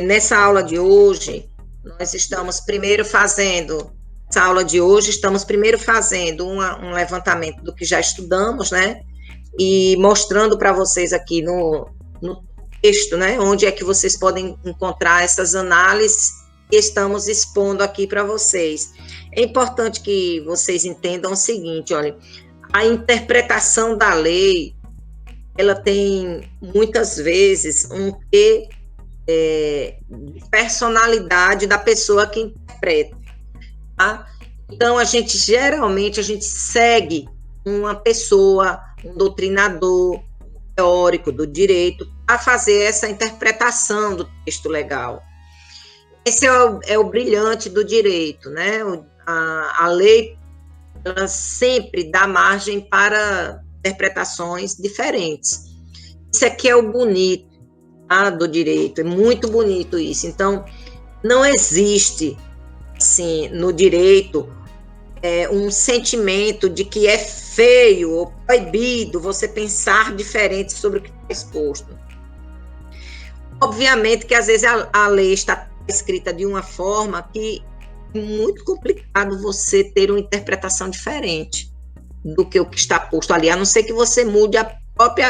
nessa aula de hoje, nós estamos primeiro fazendo, essa aula de hoje, estamos primeiro fazendo um levantamento do que já estudamos, né? E mostrando para vocês aqui no texto, né? Onde é que vocês podem encontrar essas análises que estamos expondo aqui para vocês. É importante que vocês entendam o seguinte, olha, a interpretação da lei, ela tem muitas vezes um quê de personalidade da pessoa que interpreta, tá? Então, geralmente, a gente segue uma pessoa, um doutrinador, um teórico do direito, a fazer essa interpretação do texto legal. Esse é o brilhante do direito, né? A lei, ela sempre dá margem para interpretações diferentes. Isso aqui é o bonito, tá, do direito, é muito bonito isso. Então, não existe, assim, no direito, um sentimento de que é feio ou proibido você pensar diferente sobre o que está exposto. Obviamente que, às vezes, a lei está escrita de uma forma que é muito complicado você ter uma interpretação diferente do que o que está posto ali, a não ser que você mude o próprio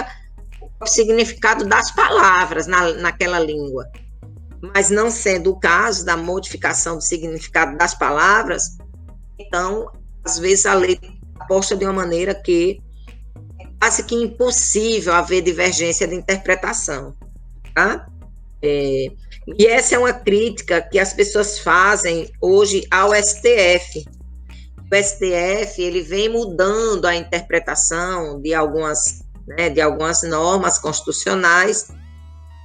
significado das palavras naquela língua. Mas não sendo o caso da modificação do significado das palavras, então, às vezes a lei é posta de uma maneira que é quase que impossível haver divergência de interpretação, tá? E essa é uma crítica que as pessoas fazem hoje ao STF. O STF, ele vem mudando a interpretação de algumas normas constitucionais,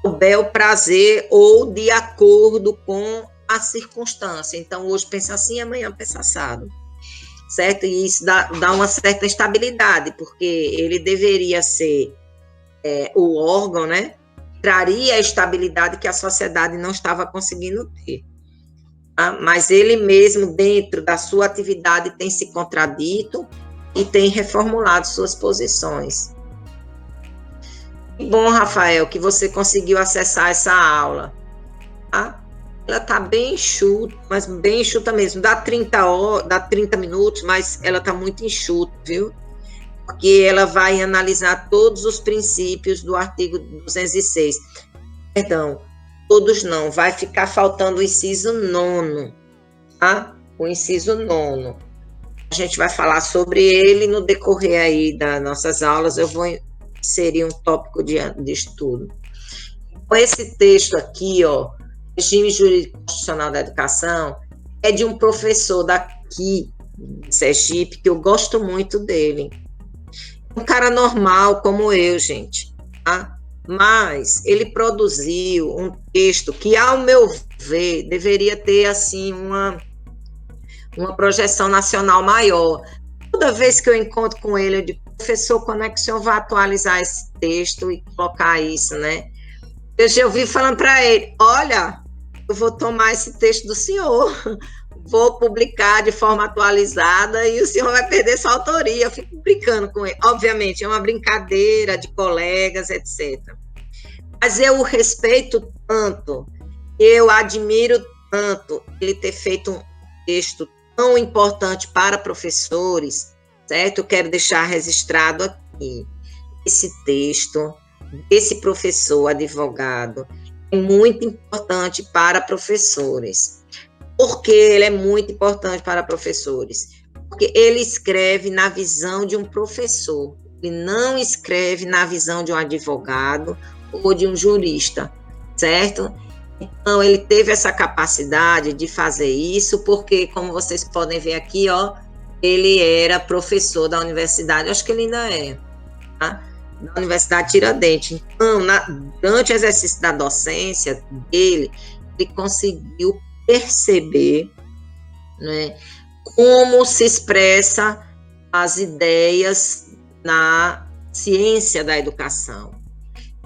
ao bel prazer ou de acordo com a circunstância. Então, hoje pensa assim, amanhã pensa assado, certo? E isso dá uma certa estabilidade, porque ele deveria ser o órgão, né? Traria a estabilidade que a sociedade não estava conseguindo ter. Tá? Mas ele mesmo, dentro da sua atividade, tem se contradito e tem reformulado suas posições. Que bom, Rafael, que você conseguiu acessar essa aula. Tá? Ela está bem enxuta, mas bem enxuta mesmo. Dá 30 minutos, mas ela está muito enxuta, viu? Porque ela vai analisar todos os princípios do artigo 206. Perdão, todos não, vai ficar faltando o inciso 9, tá? O inciso 9. A gente vai falar sobre ele no decorrer aí das nossas aulas, eu vou inserir um tópico de estudo. Então, esse texto aqui, ó, Regime Jurídico Constitucional da Educação, é de um professor daqui, de Sergipe, que eu gosto muito dele. Um cara normal como eu, gente, tá? Mas ele produziu um texto que, ao meu ver, deveria ter, assim, uma projeção nacional maior. Toda vez que eu encontro com ele, eu digo, professor, quando é que o senhor vai atualizar esse texto e colocar isso, né? Eu já ouvi falando para ele, olha, eu vou tomar esse texto do senhor, vou publicar de forma atualizada e o senhor vai perder sua autoria. Eu fico brincando com ele. Obviamente, é uma brincadeira de colegas, etc. Mas eu o respeito tanto, eu admiro tanto ele ter feito um texto tão importante para professores, certo? Eu quero deixar registrado aqui esse texto desse professor advogado. É muito importante para professores. Por que ele é muito importante para professores? Porque ele escreve na visão de um professor, ele não escreve na visão de um advogado ou de um jurista, certo? Então, ele teve essa capacidade de fazer isso, porque, como vocês podem ver aqui, ó, ele era professor da universidade, acho que ele ainda é, tá? Da Universidade Tiradentes. Então, durante o exercício da docência dele, ele conseguiu perceber, né, como se expressa as ideias na ciência da educação.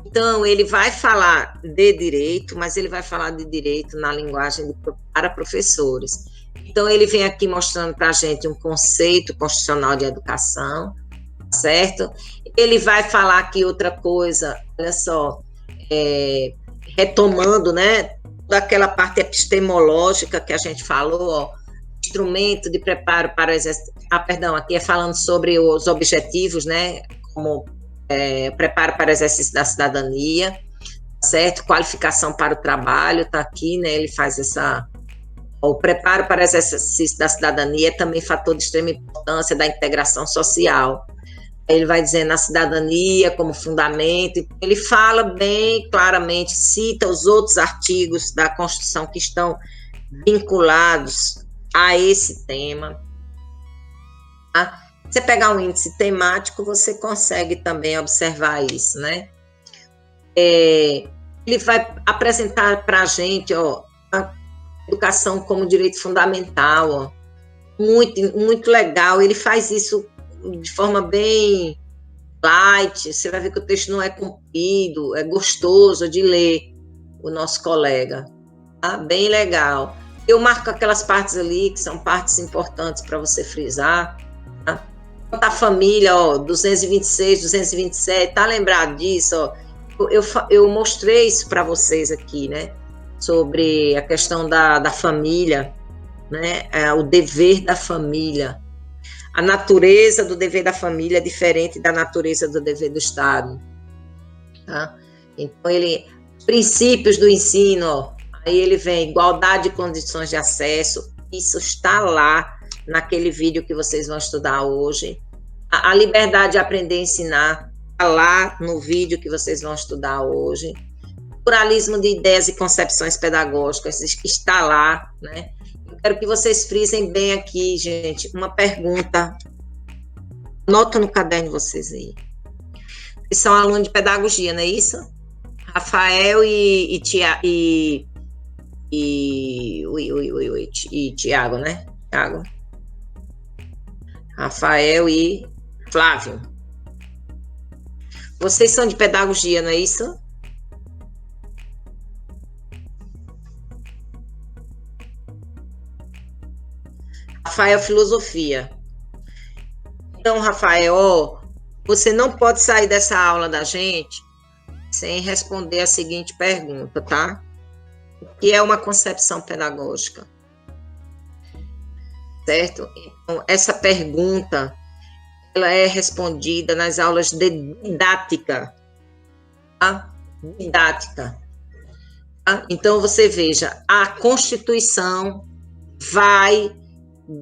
Então, ele vai falar de direito, mas ele vai falar de direito na linguagem para professores. Então, ele vem aqui mostrando para a gente um conceito constitucional de educação, certo? Ele vai falar aqui outra coisa, olha só, retomando, né, daquela parte epistemológica que a gente falou, ó, instrumento de preparo para o exercício. Perdão, aqui é falando sobre os objetivos, né? Como preparo para o exercício da cidadania, certo? Qualificação para o trabalho, tá aqui, né? Ele faz o preparo para o exercício da cidadania é também fator de extrema importância da integração social. Ele vai dizendo a cidadania como fundamento, ele fala bem claramente, cita os outros artigos da Constituição que estão vinculados a esse tema. Tá? Você pegar um índice temático, você consegue também observar isso, né? Ele vai apresentar para a gente, ó, a educação como direito fundamental, ó, muito legal. Ele faz isso de forma bem light. Você vai ver que o texto não é comprido, é gostoso de ler, o nosso colega, tá? Bem legal. Eu marco aquelas partes ali que são partes importantes para você frisar, tá? A família, ó, 226, 227, tá lembrado disso, ó? Eu mostrei isso para vocês aqui, né? Sobre a questão da família, né? O dever da família. A natureza do dever da família é diferente da natureza do dever do Estado. Tá? Então, princípios do ensino, ó, aí ele vem, igualdade de condições de acesso, isso está lá naquele vídeo que vocês vão estudar hoje. A liberdade de aprender e ensinar, está lá no vídeo que vocês vão estudar hoje. Pluralismo de ideias e concepções pedagógicas, está lá, né? Quero que vocês frisem bem aqui, gente, uma pergunta. Anota no caderno de vocês aí. Vocês são alunos de pedagogia, não é isso? Rafael e Tiago, né? Tiago. Rafael e Flávio. Vocês são de pedagogia, não é isso? Rafael, filosofia. Então, Rafael, você não pode sair dessa aula da gente sem responder a seguinte pergunta, tá? O que é uma concepção pedagógica? Certo? Então, essa pergunta, ela é respondida nas aulas de didática, tá? Didática. Tá? Então, você veja, a Constituição vai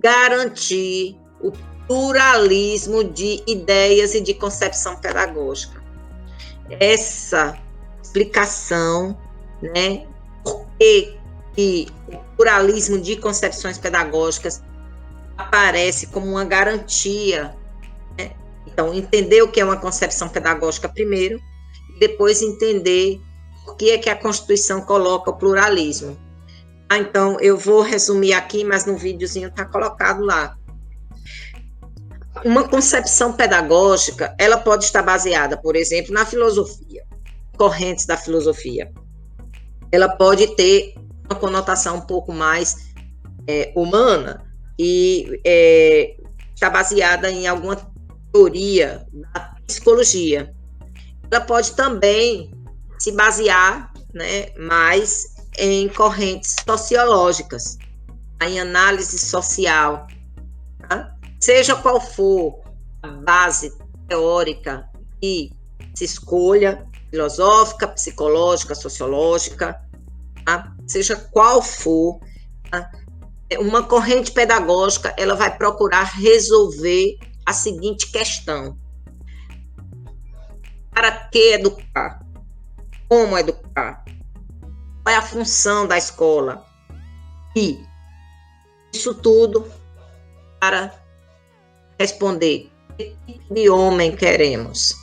garantir o pluralismo de ideias e de concepção pedagógica. Essa explicação, né, por que o pluralismo de concepções pedagógicas aparece como uma garantia, né? Então, entender o que é uma concepção pedagógica primeiro, e depois entender por que é que a Constituição coloca o pluralismo. Então, eu vou resumir aqui, mas no videozinho está colocado lá. Uma concepção pedagógica, ela pode estar baseada, por exemplo, na filosofia, correntes da filosofia. Ela pode ter uma conotação um pouco mais humana e está baseada em alguma teoria da psicologia. Ela pode também se basear, né, mais em correntes sociológicas, em análise social, tá? Seja qual for a base teórica que se escolha, filosófica, psicológica, sociológica, tá? Seja qual for, tá? Uma corrente pedagógica, ela vai procurar resolver a seguinte questão: para que educar? Como educar? Qual é a função da escola? E isso tudo para responder que tipo de homem queremos,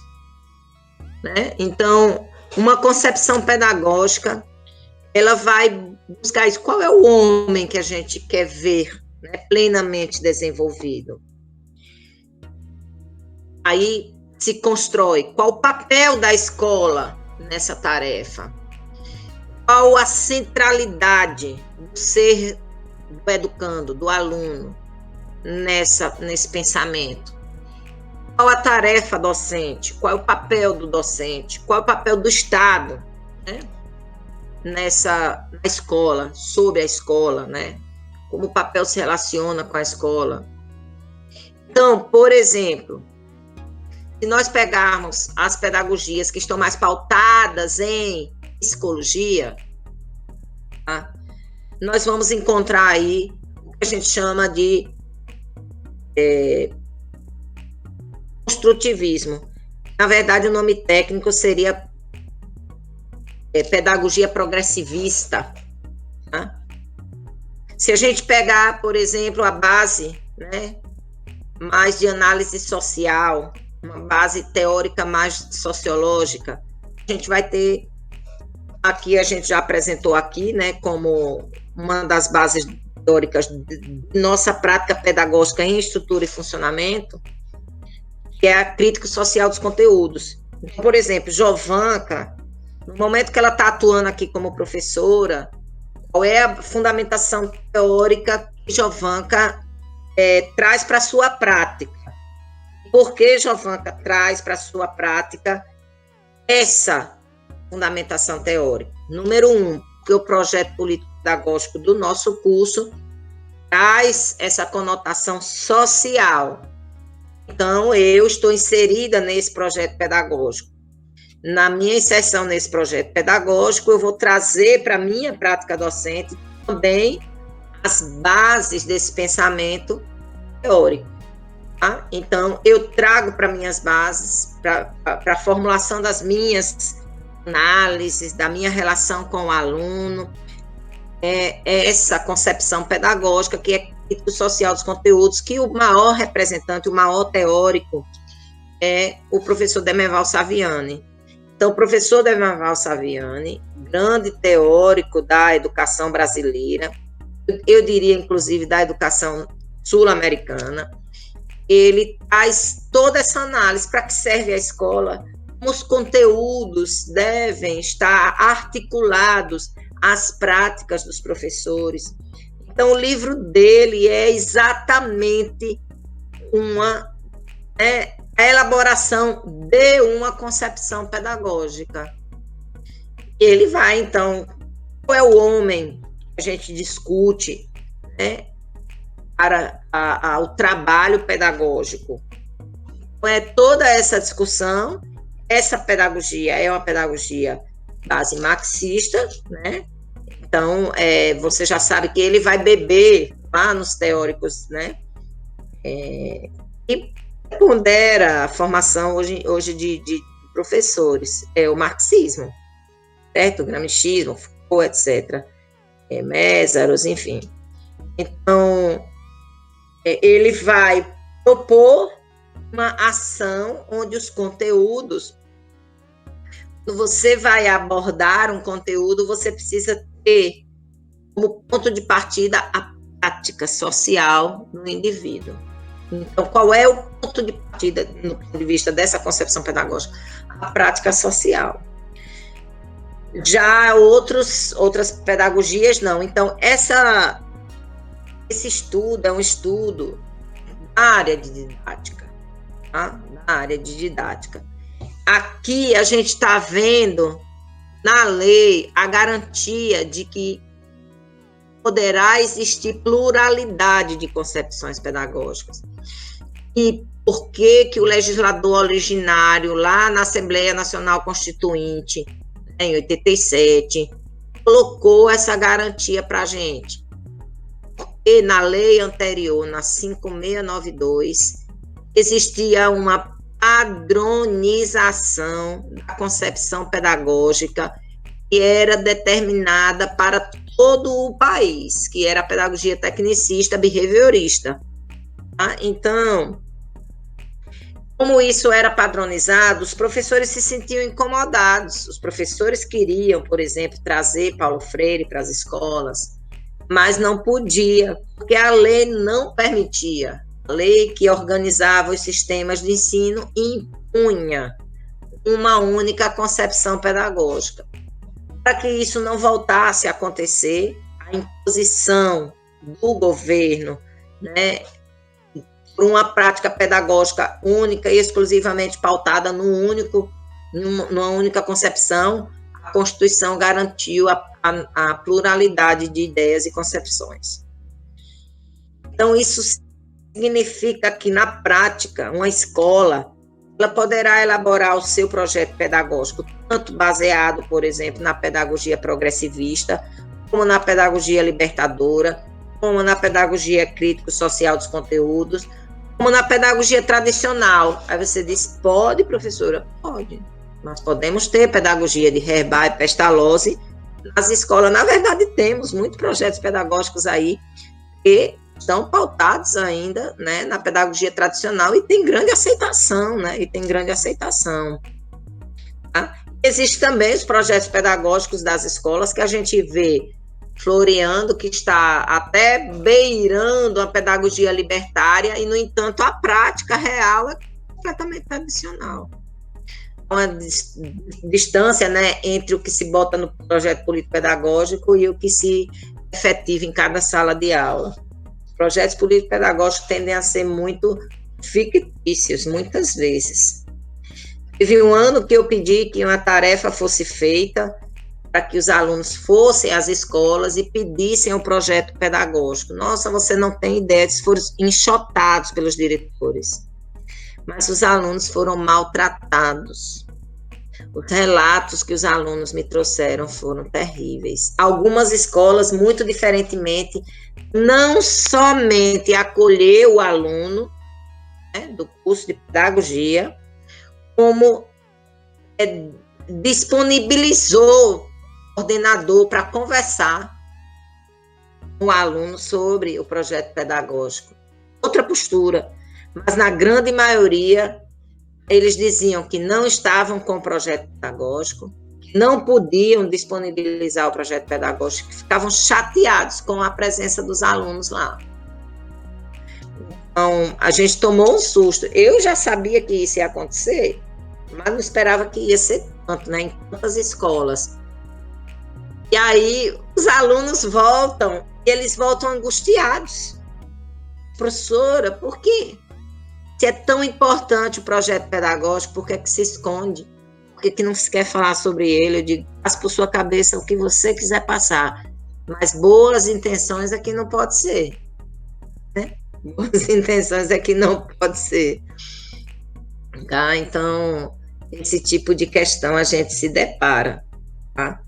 né? Então, uma concepção pedagógica, ela vai buscar isso. Qual é o homem que a gente quer ver, né, plenamente desenvolvido? Aí se constrói qual o papel da escola nessa tarefa. Qual a centralidade do ser do educando, do aluno, nesse pensamento? Qual a tarefa docente? Qual é o papel do docente? Qual é o papel do Estado, né, na escola, sobre a escola, né? Como o papel se relaciona com a escola. Então, por exemplo, se nós pegarmos as pedagogias que estão mais pautadas em psicologia, tá? Nós vamos encontrar aí o que a gente chama de construtivismo. Na verdade, o nome técnico seria pedagogia progressivista. Tá? Se a gente pegar, por exemplo, a base, né, mais de análise social, uma base teórica mais sociológica, a gente vai ter, aqui a gente já apresentou aqui, né, como uma das bases teóricas de nossa prática pedagógica em estrutura e funcionamento, que é a crítica social dos conteúdos. Então, por exemplo, Jovanka, no momento que ela está atuando aqui como professora, qual é a fundamentação teórica que Jovanka traz para a sua prática? Por que Jovanka traz para a sua prática essa fundamentação teórica? Número 1, porque o projeto político-pedagógico do nosso curso traz essa conotação social. Então, eu estou inserida nesse projeto pedagógico. Na minha inserção nesse projeto pedagógico, eu vou trazer para a minha prática docente também as bases desse pensamento teórico. Tá? Então, eu trago para minhas bases, para a formulação das minhas análises, da minha relação com o aluno, essa concepção pedagógica que é crítico social dos conteúdos, que o maior representante, o maior teórico é o professor Demerval Saviani. Então, o professor Demerval Saviani, grande teórico da educação brasileira, eu diria, inclusive, da educação sul-americana, ele traz toda essa análise para que serve a escola, como os conteúdos devem estar articulados às práticas dos professores. Então, o livro dele é exatamente a elaboração de uma concepção pedagógica. Ele vai, então, qual é o homem que a gente discute, né, para o trabalho pedagógico? Toda essa discussão, essa pedagogia é uma pedagogia base marxista, né? Então, você já sabe que ele vai beber lá nos teóricos, né? E pondera a formação hoje de professores, o marxismo, certo? O gramscismo, Foucault, etc. Mésaros, enfim. Então, ele vai propor uma ação onde os conteúdos, quando você vai abordar um conteúdo, você precisa ter como ponto de partida a prática social no indivíduo. Então, qual é o ponto de partida, no ponto de vista dessa concepção pedagógica? A prática social. Já outras pedagogias, não. Então, esse estudo é um estudo na área de didática. Tá? Na área de didática. Aqui a gente está vendo na lei a garantia de que poderá existir pluralidade de concepções pedagógicas. E por que o legislador originário, lá na Assembleia Nacional Constituinte, em 87, colocou essa garantia para a gente? Porque na lei anterior, na 5692, existia uma padronização da concepção pedagógica que era determinada para todo o país, que era a pedagogia tecnicista behaviorista. Tá? Então, como isso era padronizado, os professores se sentiam incomodados. Os professores queriam, por exemplo, trazer Paulo Freire para as escolas, mas não podia, porque a lei não permitia. A lei que organizava os sistemas de ensino impunha uma única concepção pedagógica. Para que isso não voltasse a acontecer, a imposição do governo, né, por uma prática pedagógica única e exclusivamente pautada numa única concepção, a Constituição garantiu a a pluralidade de ideias e concepções. Então, isso significa que, na prática, uma escola ela poderá elaborar o seu projeto pedagógico, tanto baseado, por exemplo, na pedagogia progressivista, como na pedagogia libertadora, como na pedagogia crítico-social dos conteúdos, como na pedagogia tradicional. Aí você diz, pode, professora? Pode. Nós podemos ter pedagogia de Herbar e Pestalozzi nas escolas. Na verdade, temos muitos projetos pedagógicos aí que estão pautados ainda, né, na pedagogia tradicional e tem grande aceitação, né, Tá? Existem também os projetos pedagógicos das escolas que a gente vê floreando, que está até beirando a pedagogia libertária e, no entanto, a prática real é completamente tradicional. Uma distância, né, entre o que se bota no projeto político-pedagógico e o que se efetiva em cada sala de aula. Projetos político-pedagógicos tendem a ser muito fictícios, muitas vezes. Teve um ano que eu pedi que uma tarefa fosse feita para que os alunos fossem às escolas e pedissem um projeto pedagógico. Nossa, você não tem ideia, eles foram enxotados pelos diretores. Mas os alunos foram maltratados. Os relatos que os alunos me trouxeram foram terríveis. Algumas escolas, muito diferentemente, não somente acolheu o aluno, né, do curso de pedagogia, como disponibilizou o coordenador para conversar com o aluno sobre o projeto pedagógico. Outra postura, mas na grande maioria, eles diziam que não estavam com o projeto pedagógico, que não podiam disponibilizar o projeto pedagógico, que ficavam chateados com a presença dos alunos lá. Então, a gente tomou um susto. Eu já sabia que isso ia acontecer, mas não esperava que ia ser tanto, né, em tantas escolas. E aí, os alunos voltam, e eles voltam angustiados. Professora, por quê? Se é tão importante o projeto pedagógico, por que é que se esconde? Por que não se quer falar sobre ele? Eu digo, passe por sua cabeça o que você quiser passar, mas boas intenções é que não pode ser, né? Boas intenções é que não pode ser. Tá? Então, esse tipo de questão a gente se depara, tá?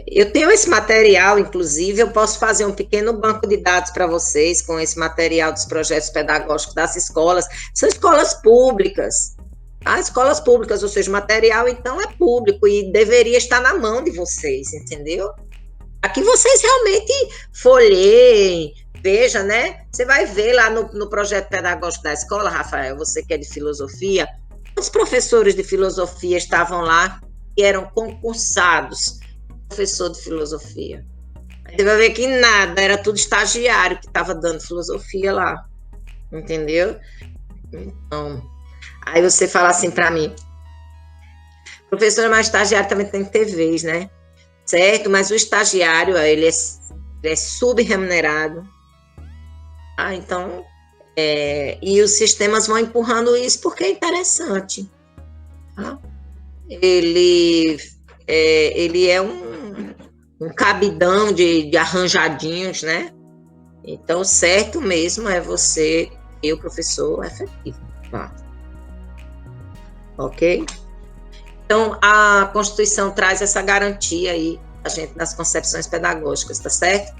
Eu tenho esse material, inclusive, eu posso fazer um pequeno banco de dados para vocês com esse material dos projetos pedagógicos das escolas. São escolas públicas, tá? Escolas públicas, ou seja, o material, então, é público e deveria estar na mão de vocês, entendeu? Aqui vocês realmente folheiem, veja, né? Você vai ver lá no projeto pedagógico da escola, Rafael, você que é de filosofia, os professores de filosofia estavam lá que eram concursados, professor de filosofia. Você vai ver que nada, era tudo estagiário que estava dando filosofia lá, entendeu? Então, aí você fala assim para mim, professora, mas estagiário também tem que ter vez, né? Certo, mas o estagiário, ele é sub-remunerado. Então, e os sistemas vão empurrando isso porque é interessante, tá? Ele é um cabidão de arranjadinhos, né? Então, certo mesmo é você e o professor efetivo, tá? Ok? Então, a Constituição traz essa garantia aí a gente nas concepções pedagógicas, tá certo?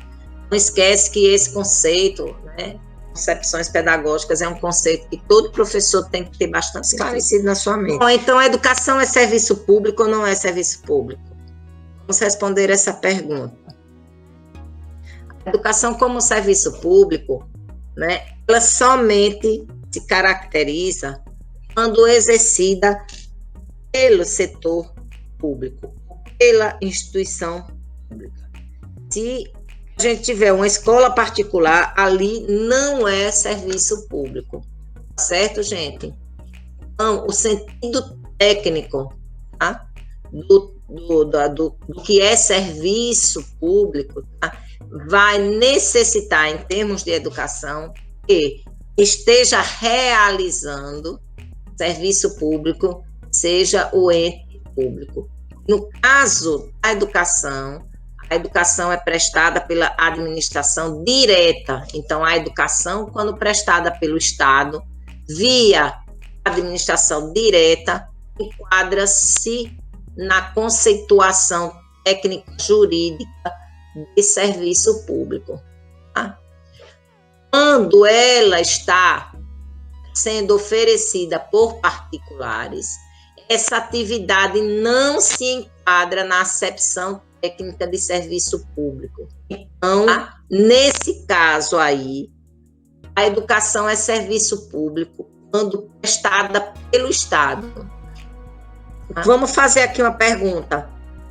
Não esquece que esse conceito, né, concepções pedagógicas, é um conceito que todo professor tem que ter bastante esclarecido na sua mente. Bom, então, a educação é serviço público ou não é serviço público? Vamos responder essa pergunta. A educação como serviço público, né, ela somente se caracteriza quando exercida pelo setor público, pela instituição pública. Se a gente tiver uma escola particular, ali não é serviço público, certo, gente? Então, o sentido técnico, tá, do que é serviço público, tá, vai necessitar, em termos de educação, que esteja realizando serviço público, seja o ente público. No caso da educação, a educação é prestada pela administração direta. Então, a educação, quando prestada pelo Estado, via administração direta, enquadra-se na conceituação técnico-jurídica de serviço público. Tá? Quando ela está sendo oferecida por particulares, essa atividade não se enquadra na acepção técnica de serviço público. Então, nesse caso aí, a educação é serviço público quando prestada pelo Estado. Vamos fazer aqui uma pergunta.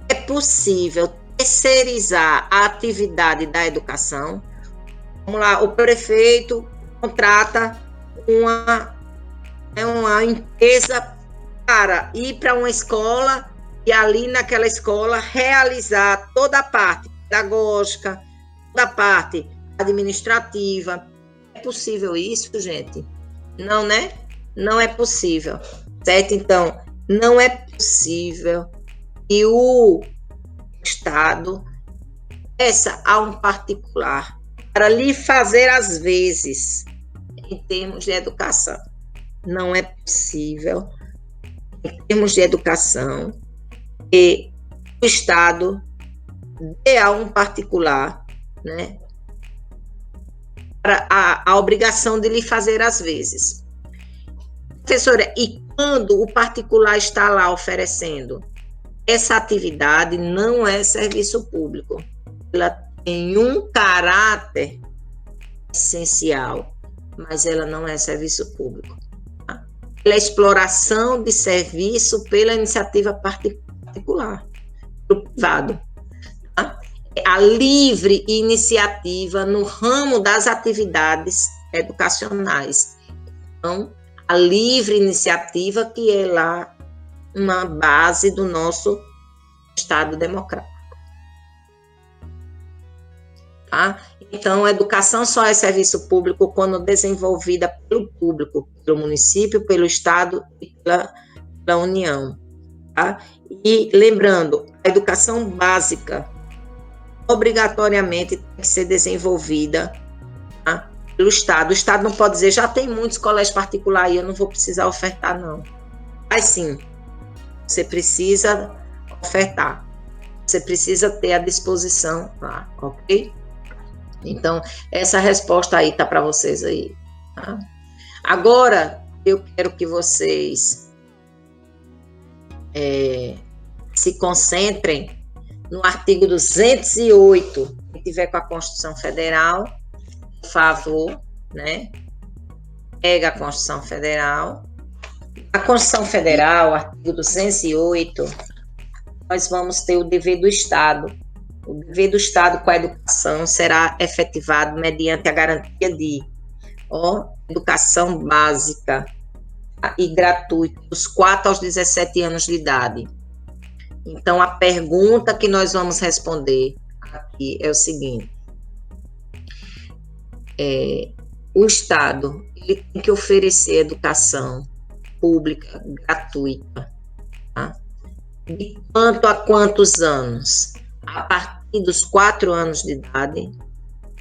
É possível terceirizar a atividade da educação? Vamos lá, o prefeito contrata uma empresa para ir para uma escola e ali naquela escola realizar toda a parte pedagógica, toda a parte administrativa. É possível isso, gente? Não, né? Não é possível, certo? Então, não é possível que o Estado peça a um particular para lhe fazer as vezes em termos de educação. Não é possível, em termos de educação, que o Estado dê a um particular, né, a obrigação de lhe fazer as vezes. Professora, e quando o particular está lá oferecendo? Essa atividade não é serviço público. Ela tem um caráter essencial, mas ela não é serviço público. Tá? Ela é exploração de serviço pela iniciativa particular, pelo privado. Tá? A livre iniciativa no ramo das atividades educacionais. Então, a livre iniciativa que é lá uma base do nosso Estado democrático. Tá? Então, a educação só é serviço público quando desenvolvida pelo público, pelo município, pelo Estado e pela União. Tá? E lembrando, a educação básica obrigatoriamente tem que ser desenvolvida, tá, pelo Estado. O Estado não pode dizer, já tem muitos colégios particulares e eu não vou precisar ofertar, não. Mas sim, você precisa ofertar. Você precisa ter à disposição lá, ok? Então, essa resposta aí tá para vocês aí. Tá? Agora, eu quero que vocês se concentrem no artigo 208, que tiver com a Constituição Federal, por favor, né? Pega a Constituição Federal. A Constituição Federal, artigo 208, nós vamos ter o dever do Estado. O dever do Estado com a educação será efetivado mediante a garantia de educação básica e gratuita dos 4 aos 17 anos de idade. Então, a pergunta que nós vamos responder aqui é o seguinte. O Estado ele tem que oferecer educação pública gratuita. Tá? De quanto a quantos anos? A partir dos 4 anos de idade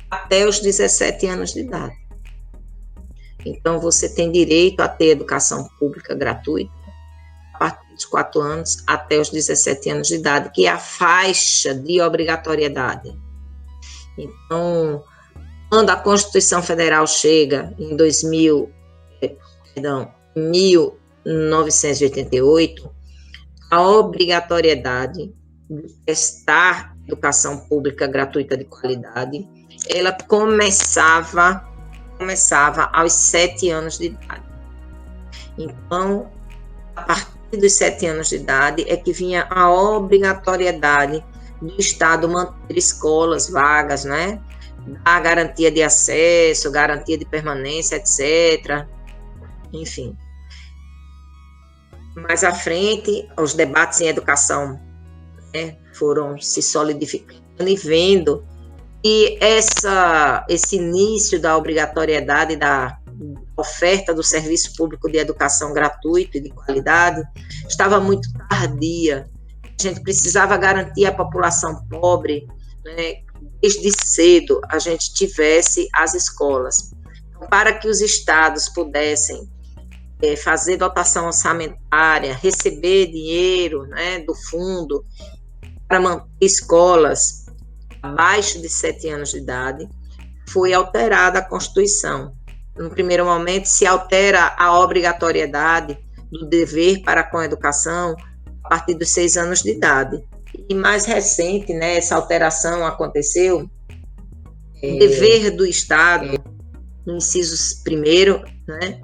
até os 17 anos de idade. Então, você tem direito a ter educação pública gratuita a partir dos 4 anos até os 17 anos de idade, que é a faixa de obrigatoriedade. Então, quando a Constituição Federal chega em 1988, a obrigatoriedade de prestar educação pública gratuita de qualidade, ela começava aos 7 anos de idade. Então, a partir dos 7 anos de idade é que vinha a obrigatoriedade do Estado manter escolas vagas, né? Dar garantia de acesso, garantia de permanência, etc. Enfim. Mais à frente, os debates em educação, né, foram se solidificando e vendo que esse início da obrigatoriedade da oferta do serviço público de educação gratuito e de qualidade estava muito tardia. a gente precisava garantir à população pobre, né, desde cedo a gente tivesse as escolas. Para que os estados pudessem fazer dotação orçamentária, receber dinheiro, né, do fundo para manter escolas abaixo de 7 anos de idade, foi alterada a Constituição. No primeiro momento, se altera a obrigatoriedade do dever para com a educação a partir dos 6 anos de idade. E mais recente, né, essa alteração aconteceu, o dever do Estado, no inciso 1º, né,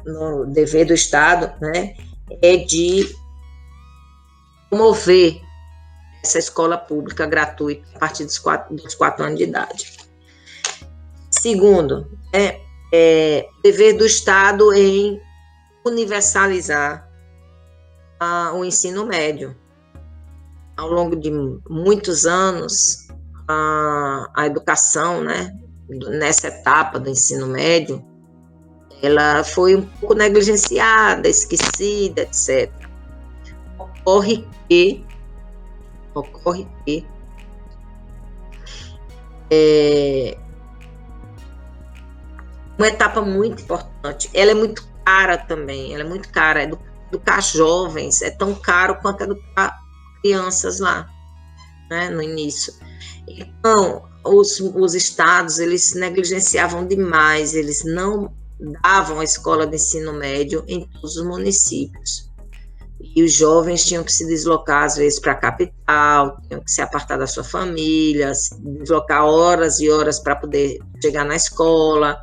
no dever do Estado, né, é de promover essa escola pública gratuita a partir dos 4 anos de idade. Segundo, dever do Estado em universalizar o ensino médio. Ao longo de muitos anos, a educação, né, nessa etapa do ensino médio, ela foi um pouco negligenciada, esquecida, etc. Ocorre que uma etapa muito importante, ela é muito cara também, ela é muito cara, educar jovens é tão caro quanto educar crianças lá, né, no início. Então, os estados, eles negligenciavam demais, eles não davam a escola de ensino médio em todos os municípios. E os jovens tinham que se deslocar, às vezes, para a capital, tinham que se apartar da sua família, se deslocar horas e horas para poder chegar na escola.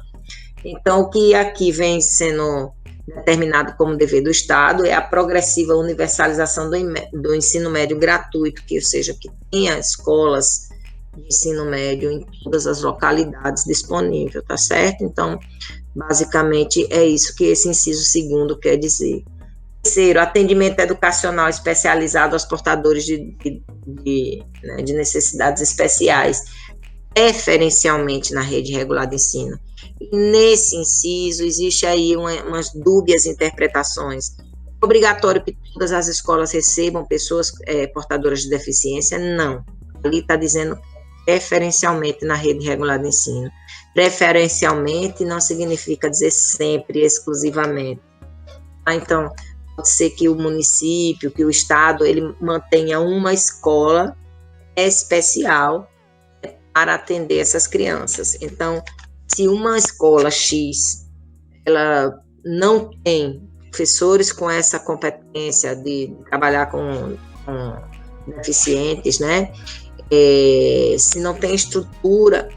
Então, o que aqui vem sendo determinado como dever do Estado é a progressiva universalização do ensino médio gratuito, ou seja, que tenha escolas de ensino médio em todas as localidades disponíveis, tá certo? Então, basicamente, é isso que esse inciso 2º quer dizer. Terceiro, atendimento educacional especializado aos portadores de necessidades especiais, preferencialmente na rede regular de ensino. E nesse inciso, existe aí umas dúbias interpretações. É obrigatório que todas as escolas recebam pessoas portadoras de deficiência? Não. Ali está dizendo preferencialmente na rede regular de ensino. Preferencialmente não significa dizer sempre, exclusivamente. Então, pode ser que o município, que o Estado, ele mantenha uma escola especial para atender essas crianças. Então, se uma escola X, ela não tem professores com essa competência de trabalhar com deficientes, né? Se não tem estrutura,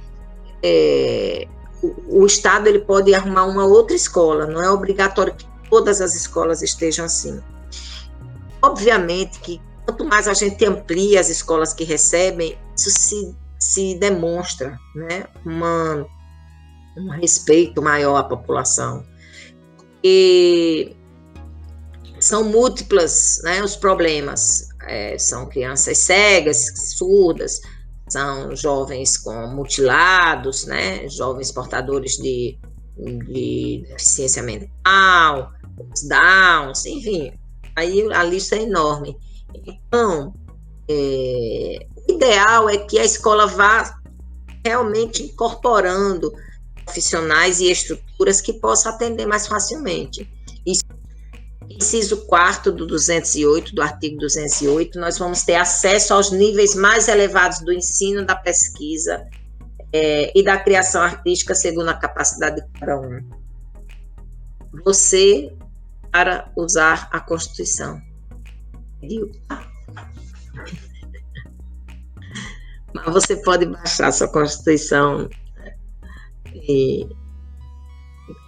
o Estado ele pode arrumar uma outra escola, não é obrigatório que todas as escolas estejam assim. Obviamente que quanto mais a gente amplia as escolas que recebem, isso se demonstra, né, um respeito maior à população. E são múltiplas, né, os problemas. São crianças cegas, surdas, são jovens mutilados, né, jovens portadores de deficiência mental, Downs, enfim, aí a lista é enorme. Então, o ideal é que a escola vá realmente incorporando profissionais e estruturas que possam atender mais facilmente. Inciso 4º do 208, do artigo 208, nós vamos ter acesso aos níveis mais elevados do ensino, da pesquisa e da criação artística segundo a capacidade de cada um. Você, para usar a Constituição. Mas você pode baixar a sua Constituição. E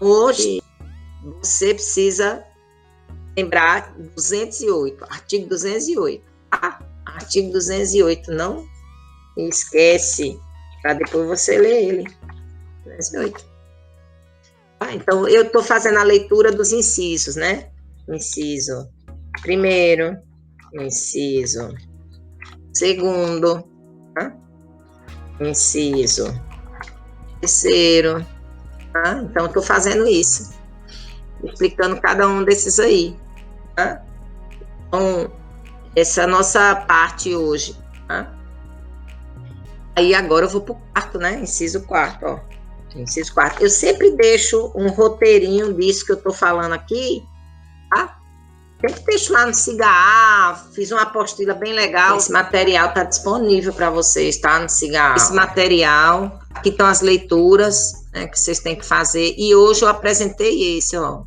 hoje, você precisa lembrar 208, artigo 208. Artigo 208, não esquece, para depois você ler ele. 208. Então, eu estou fazendo a leitura dos incisos, né? Inciso 1º, inciso 2º, tá? Inciso 3º, tá? Então, estou fazendo isso, explicando cada um desses aí, tá? Então, essa é a nossa parte hoje, tá? Aí agora eu vou para o quarto, né? Inciso 4, ó. Inciso 4. Eu sempre deixo um roteirinho disso que eu estou falando aqui, tá? Sempre deixo lá no Cigaá, fiz uma apostila bem legal. Esse material está disponível para vocês, tá? No Cigaá. Esse material, aqui estão as leituras, né, que vocês têm que fazer. E hoje eu apresentei esse, ó.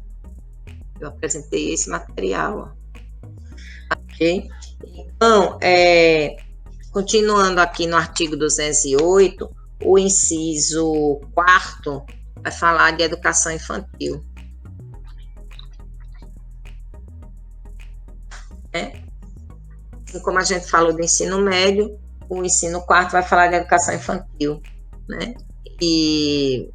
Eu apresentei esse material, ó. Ok? Então, continuando aqui no artigo 208, o inciso 4 vai falar de educação infantil. Assim como a gente falou do ensino médio, o ensino 4 vai falar de educação infantil, né? E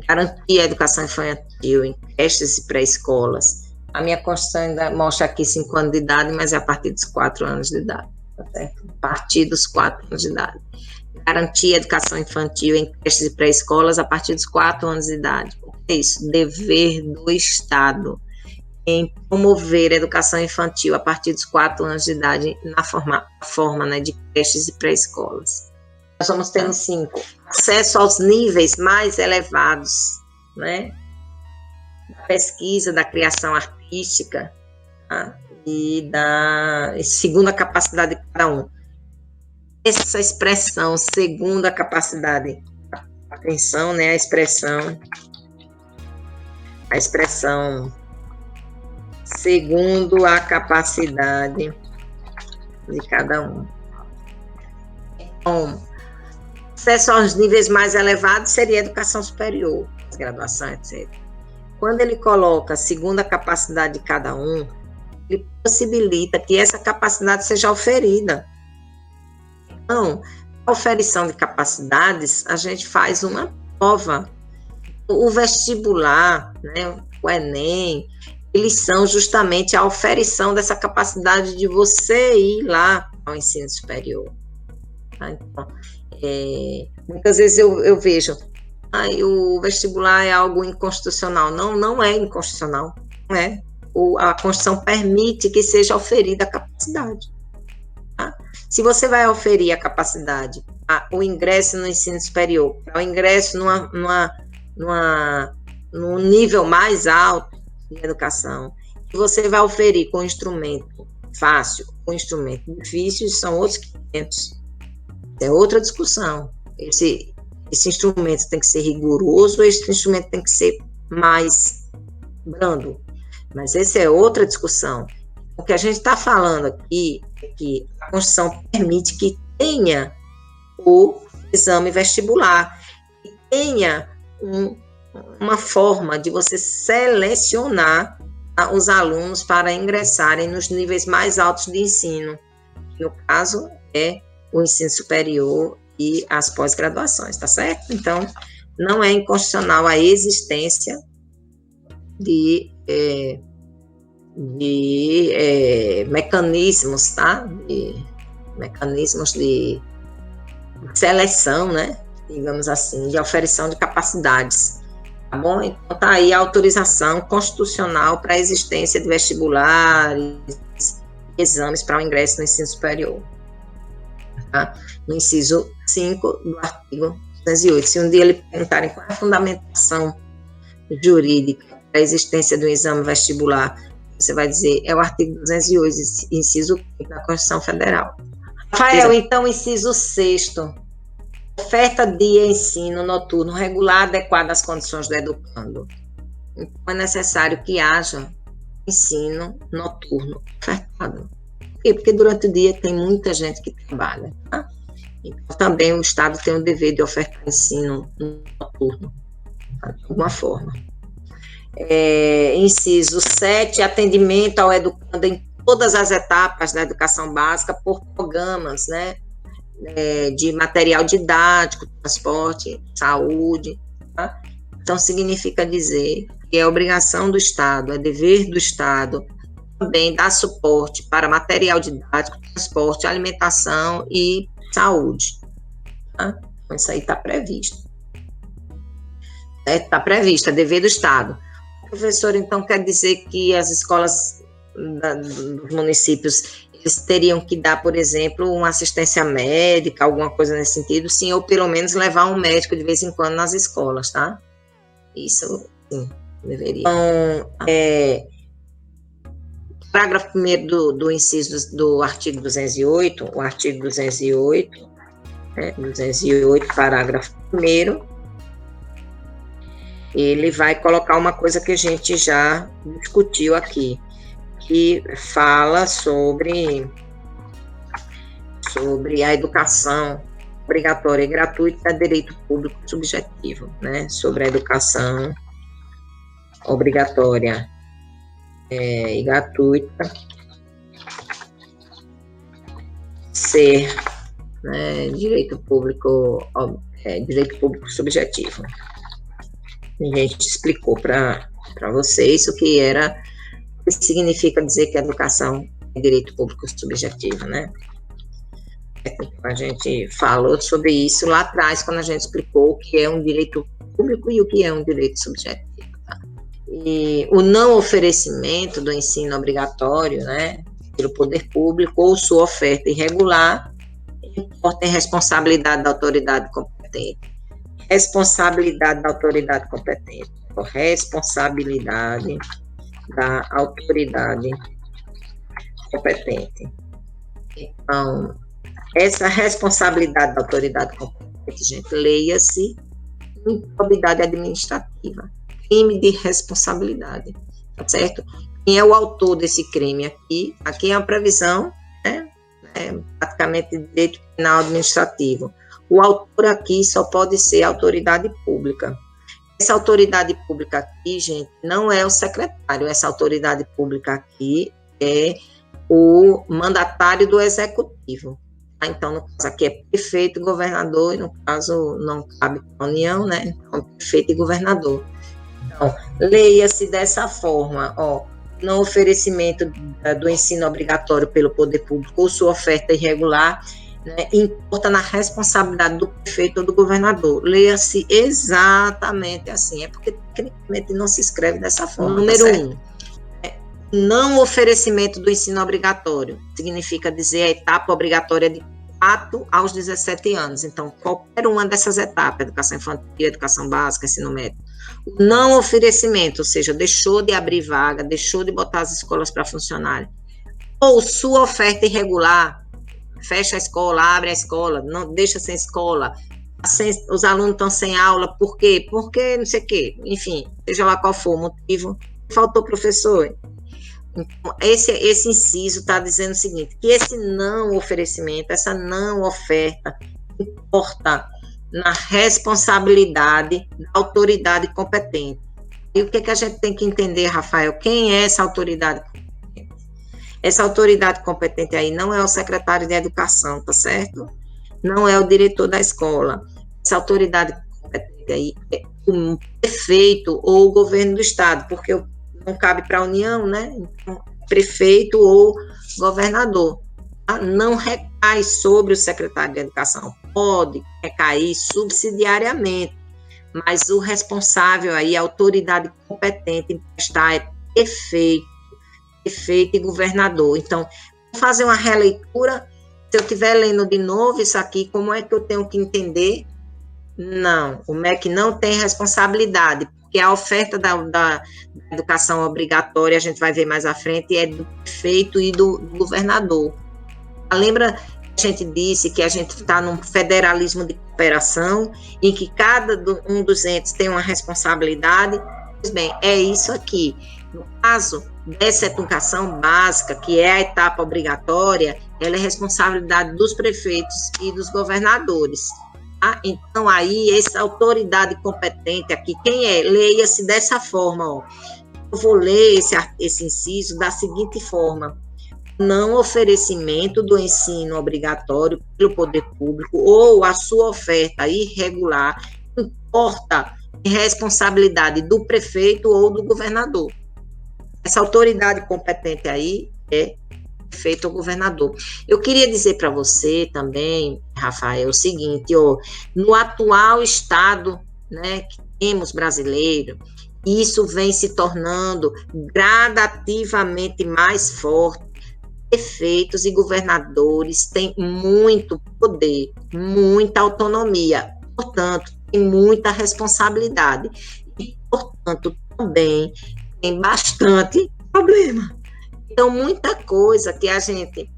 garantir a educação infantil em creches e pré-escolas. A minha Constituição ainda mostra aqui 5 anos de idade, mas é a partir dos 4 anos de idade, tá certo? A partir dos 4 anos de idade. Garantir a educação infantil em creches e pré-escolas a partir dos 4 anos de idade. O que é isso? Dever do Estado em promover a educação infantil a partir dos 4 anos de idade na forma, né, de creches e pré-escolas. Nós vamos ter no 5, acesso aos níveis mais elevados, né, da pesquisa, da criação artística, tá, e segundo a capacidade de cada um. Essa expressão, segundo a capacidade, atenção, né, a expressão segundo a capacidade de cada um. Então, acesso aos níveis mais elevados seria educação superior, graduação, etc. Quando ele coloca segundo a capacidade de cada um, ele possibilita que essa capacidade seja oferida. Então, a oferição de capacidades, a gente faz uma prova. O vestibular, né, o Enem, eles são justamente a oferição dessa capacidade de você ir lá ao ensino superior. Tá? Então, muitas vezes eu vejo, o vestibular é algo inconstitucional. Não, não é inconstitucional. Não é. A Constituição permite que seja oferida a capacidade. Tá? Se você vai oferir a capacidade, o ingresso no ensino superior, o ingresso num nível mais alto de educação, que você vai oferir com instrumento fácil, com instrumento difícil, são outros 500. É outra discussão. Esse instrumento tem que ser rigoroso, esse instrumento tem que ser mais brando. Mas essa é outra discussão. O que a gente está falando aqui é que a Constituição permite que tenha o exame vestibular, que tenha uma forma de você selecionar os alunos para ingressarem nos níveis mais altos de ensino, que no caso é o ensino superior e as pós-graduações, tá certo? Então, não é inconstitucional a existência de mecanismos, tá? Mecanismos de seleção, né? Digamos assim, de oferição de capacidades. Tá bom? Então, tá aí a autorização constitucional para a existência de vestibulares, exames para o ingresso no ensino superior. Tá? No inciso 5 do artigo 208. Se um dia lhe perguntarem qual é a fundamentação jurídica para a existência do exame vestibular, você vai dizer, é o artigo 208, inciso 5 da Constituição Federal. Rafael, então, inciso 6º. Oferta de ensino noturno regular, adequado às condições do educando. Então, é necessário que haja ensino noturno ofertado. Por quê? Porque durante o dia tem muita gente que trabalha. Tá? Então, também o Estado tem o dever de ofertar ensino noturno, tá? De alguma forma. Inciso 7, atendimento ao educando em todas as etapas da educação básica por programas, né? De material didático, transporte, saúde, tá? Então significa dizer que é obrigação do Estado, é dever do Estado também dar suporte para material didático, transporte, alimentação e saúde, tá? Então, isso aí está previsto. Está previsto, é dever do Estado. Professor, então quer dizer que as escolas dos municípios, eles teriam que dar, por exemplo, uma assistência médica, alguma coisa nesse sentido, sim, ou pelo menos levar um médico de vez em quando nas escolas, tá? Isso, sim, deveria. Então, parágrafo 1º do inciso do artigo 208, o artigo 208, 208, parágrafo 1º, ele vai colocar uma coisa que a gente já discutiu aqui, que fala sobre a educação obrigatória e gratuita, direito público subjetivo, né? Sobre a educação obrigatória e gratuita ser, né, direito público subjetivo. A gente explicou para vocês o que significa dizer que a educação é direito público subjetivo, né? A gente falou sobre isso lá atrás, quando a gente explicou o que é um direito público e o que é um direito subjetivo. Tá? E o não oferecimento do ensino obrigatório, né, pelo poder público ou sua oferta irregular, importa em responsabilidade da autoridade competente. Responsabilidade da autoridade competente. Responsabilidade da autoridade competente. Então, essa responsabilidade da autoridade competente, gente, leia-se improbidade administrativa, crime de responsabilidade, tá certo? Quem é o autor desse crime aqui? Aqui é uma previsão, né? Praticamente de direito penal administrativo. O autor aqui só pode ser a autoridade pública. Essa autoridade pública aqui, gente, não é o secretário. Essa autoridade pública aqui é o mandatário do executivo. Tá? Então, no caso aqui é prefeito e governador, e no caso não cabe a União, né? Então, prefeito e governador. Então, leia-se dessa forma, ó, no oferecimento do ensino obrigatório pelo poder público ou sua oferta irregular, né, importa na responsabilidade do prefeito ou do governador. Leia-se exatamente assim, é porque tecnicamente não se escreve dessa forma. Número 1, não oferecimento do ensino obrigatório, significa dizer a etapa obrigatória de 4 aos 17 anos, então qualquer uma dessas etapas, educação infantil, educação básica, ensino médio. O não oferecimento, ou seja, deixou de abrir vaga, deixou de botar as escolas para funcionarem, ou sua oferta irregular, fecha a escola, abre a escola, não deixa sem escola, os alunos estão sem aula, por quê? Porque não sei o quê, enfim, seja lá qual for o motivo, faltou professor. Então, esse inciso está dizendo o seguinte, que esse não oferecimento, essa não oferta, importa na responsabilidade da autoridade competente. E o que a gente tem que entender, Rafael? Quem é essa autoridade competente? Essa autoridade competente aí não é o secretário de educação, tá certo? Não é o diretor da escola. Essa autoridade competente aí é o prefeito ou o governo do estado, porque não cabe para a União, né? Então, prefeito ou governador. Tá? Não recai sobre o secretário de educação. Pode recair subsidiariamente, mas o responsável aí, a autoridade competente em prestar é prefeito e governador. Então, vou fazer uma releitura. Se eu estiver lendo de novo isso aqui, como é que eu tenho que entender? Não, o MEC não tem responsabilidade, porque a oferta da educação obrigatória, a gente vai ver mais à frente, é do prefeito e do governador. Lembra que a gente disse que a gente está num federalismo de cooperação, em que cada um dos entes tem uma responsabilidade? Pois bem, é isso aqui. No caso dessa educação básica, que é a etapa obrigatória, ela é responsabilidade dos prefeitos e dos governadores. Tá? Então, aí, essa autoridade competente aqui, quem é? Leia-se dessa forma, ó. Eu vou ler esse inciso da seguinte forma: não oferecimento do ensino obrigatório pelo poder público ou a sua oferta irregular importa em responsabilidade do prefeito ou do governador. Essa autoridade competente aí é prefeito ou governador. Eu queria dizer para você também, Rafael, o seguinte, ó, no atual estado, né, que temos brasileiro, Isso vem se tornando gradativamente mais forte. Prefeitos e governadores têm muito poder, muita autonomia, portanto, tem muita responsabilidade e, portanto, também tem bastante problema. Então, muita coisa que a gente,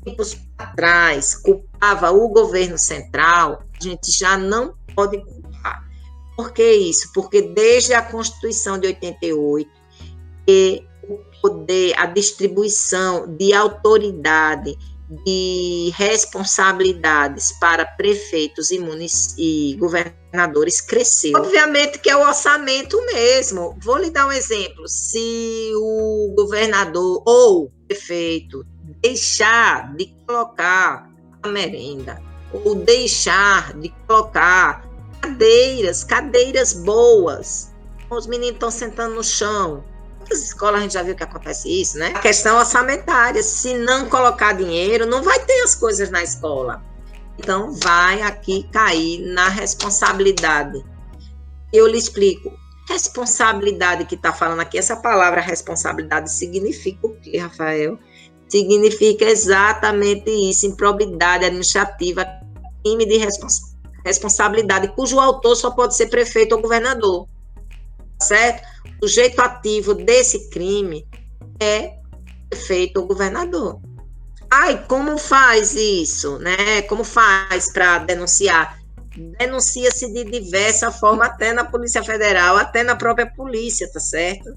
tempos atrás, culpava o governo central, a gente já não pode culpar. Por que isso? Porque desde a Constituição de 88, o poder, a distribuição de autoridade, de responsabilidades para prefeitos e governadores cresceu. Obviamente que é o orçamento mesmo. Vou lhe dar um exemplo. Se o governador ou o prefeito deixar de colocar a merenda, ou deixar de colocar cadeiras boas, os meninos estão sentando no chão. Nas escolas a gente já viu que acontece isso, né? A questão orçamentária, se não colocar dinheiro, não vai ter as coisas na escola. Então, vai aqui cair na responsabilidade. Eu lhe explico. Responsabilidade que está falando aqui, essa palavra responsabilidade significa o quê, Rafael? Significa exatamente isso, improbidade administrativa, crime de responsabilidade, cujo autor só pode ser prefeito ou governador, certo? O sujeito ativo desse crime é prefeito ou governador. Ai, como faz isso, né? Como faz para denunciar? Denuncia-se de diversa forma, até na Polícia Federal, até na própria polícia, tá certo?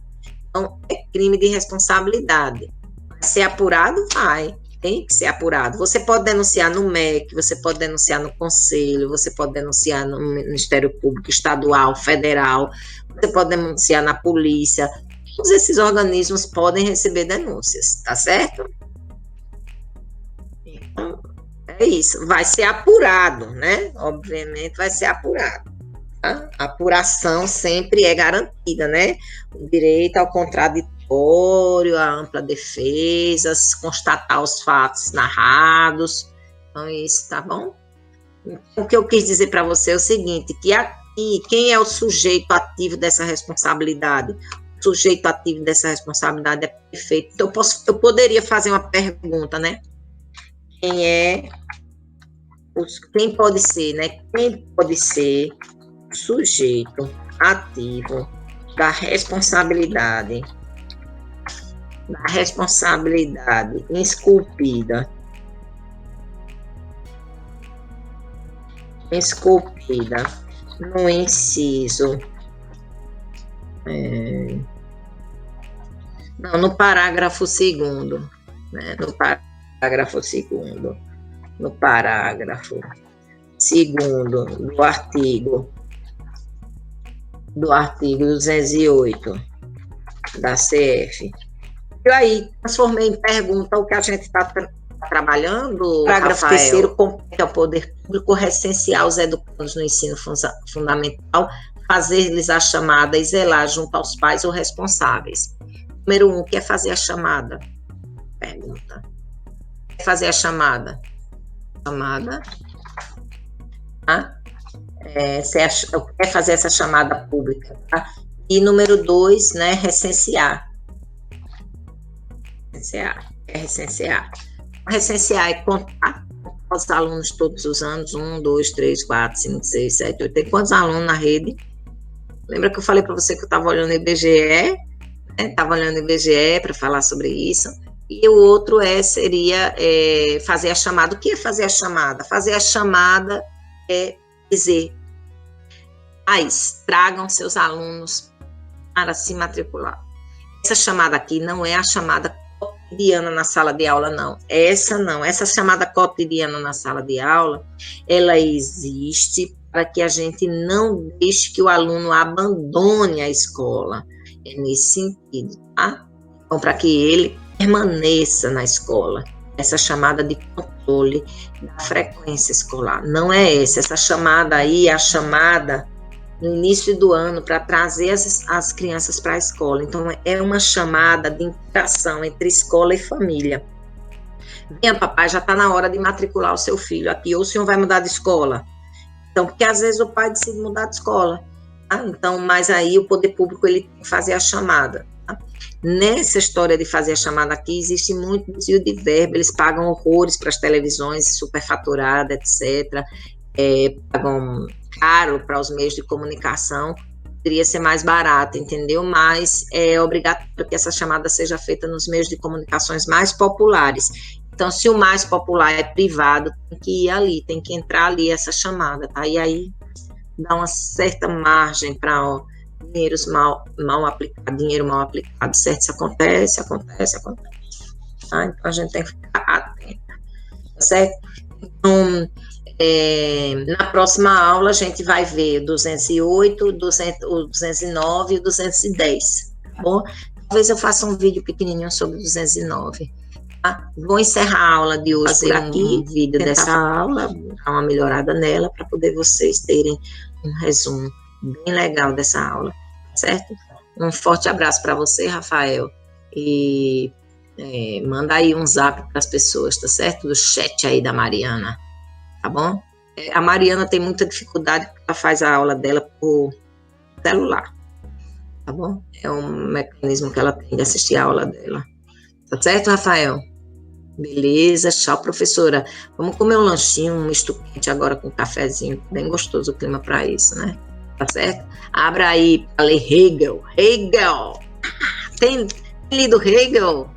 Então, é crime de responsabilidade. Vai ser apurado? Vai. Tem que ser apurado. Você pode denunciar no MEC, você pode denunciar no Conselho, você pode denunciar no Ministério Público Estadual, Federal, você pode denunciar na polícia. Todos esses organismos podem receber denúncias, tá certo? Então, é isso. Vai ser apurado, né? Obviamente vai ser apurado. Tá? A apuração sempre é garantida, né? O direito ao contraditório, a ampla defesa, constatar os fatos narrados. Então, isso, tá bom? Então, o que eu quis dizer para você é o seguinte, que aqui, quem é o sujeito ativo dessa responsabilidade? O sujeito ativo dessa responsabilidade é prefeito. Então, eu poderia fazer uma pergunta, né? Quem pode ser, né? Quem pode ser o sujeito ativo da responsabilidade esculpida no inciso, no parágrafo 2º, né? No parágrafo 2º do artigo 208 da CF. E aí, transformei em pergunta o que a gente está trabalhando. Parágrafo 3º, compete ao poder público recensear os educandos no ensino fundamental, fazer-lhes a chamada e zelar junto aos pais ou responsáveis. Número 1, quer fazer a chamada? Pergunta. Quer fazer a chamada? Tá? Quer fazer essa chamada pública, tá? E número 2, né, recensear é contar os alunos todos os anos, 1, 2, 3, 4, 5, 6, 7, 8, tem quantos alunos na rede? Lembra que eu falei para você que eu estava olhando o IBGE, né? Estava olhando o IBGE para falar sobre isso. E o outro seria fazer a chamada. O que é fazer a chamada? Fazer a chamada é dizer, pais, tragam seus alunos para se matricular. Essa chamada aqui não é a chamada cotidiana na sala de aula, não. Essa chamada cotidiana na sala de aula, ela existe para que a gente não deixe que o aluno abandone a escola. É nesse sentido, tá? Então, para que ele permaneça na escola. Essa chamada de controle da frequência escolar. Não é essa chamada aí é a chamada no início do ano para trazer as crianças para a escola. Então, é uma chamada de interação entre escola e família. Venha, papai, já está na hora de matricular o seu filho aqui, ou o senhor vai mudar de escola? Então, porque às vezes o pai decide mudar de escola. Tá? Então, mas aí o poder público ele tem que fazer a chamada. Tá? Nessa história de fazer a chamada aqui, existe muito desvio de verba, eles pagam horrores para as televisões, superfaturada, etc. Pagam caro para os meios de comunicação, poderia ser mais barato, entendeu? Mas é obrigatório que essa chamada seja feita nos meios de comunicações mais populares. Então, se o mais popular é privado, tem que ir ali, tem que entrar ali essa chamada, tá? E aí dá uma certa margem para mal aplicado, dinheiro mal aplicado, certo? Isso acontece. Tá? Então, a gente tem que ficar atento, tá certo? Então, na próxima aula, a gente vai ver o 208, o 209 e o 210, tá bom? Talvez eu faça um vídeo pequenininho sobre o 209. Tá? Vou encerrar a aula de hoje por aqui, um vídeo dessa aula, dar uma melhorada nela, para poder vocês terem um resumo bem legal dessa aula, certo? Um forte abraço para você, Rafael, e manda aí um zap para as pessoas, tá certo? Do chat aí da Mariana, tá bom? A Mariana tem muita dificuldade, porque ela faz a aula dela por celular, tá bom? É um mecanismo que ela tem de assistir a aula dela. Tá certo, Rafael? Beleza, tchau, professora. Vamos comer um lanchinho, um misto quente agora com um cafezinho. Bem gostoso o clima para isso, né? Tá certo? Abra aí para ler Hegel. Hegel! Tem lido Hegel?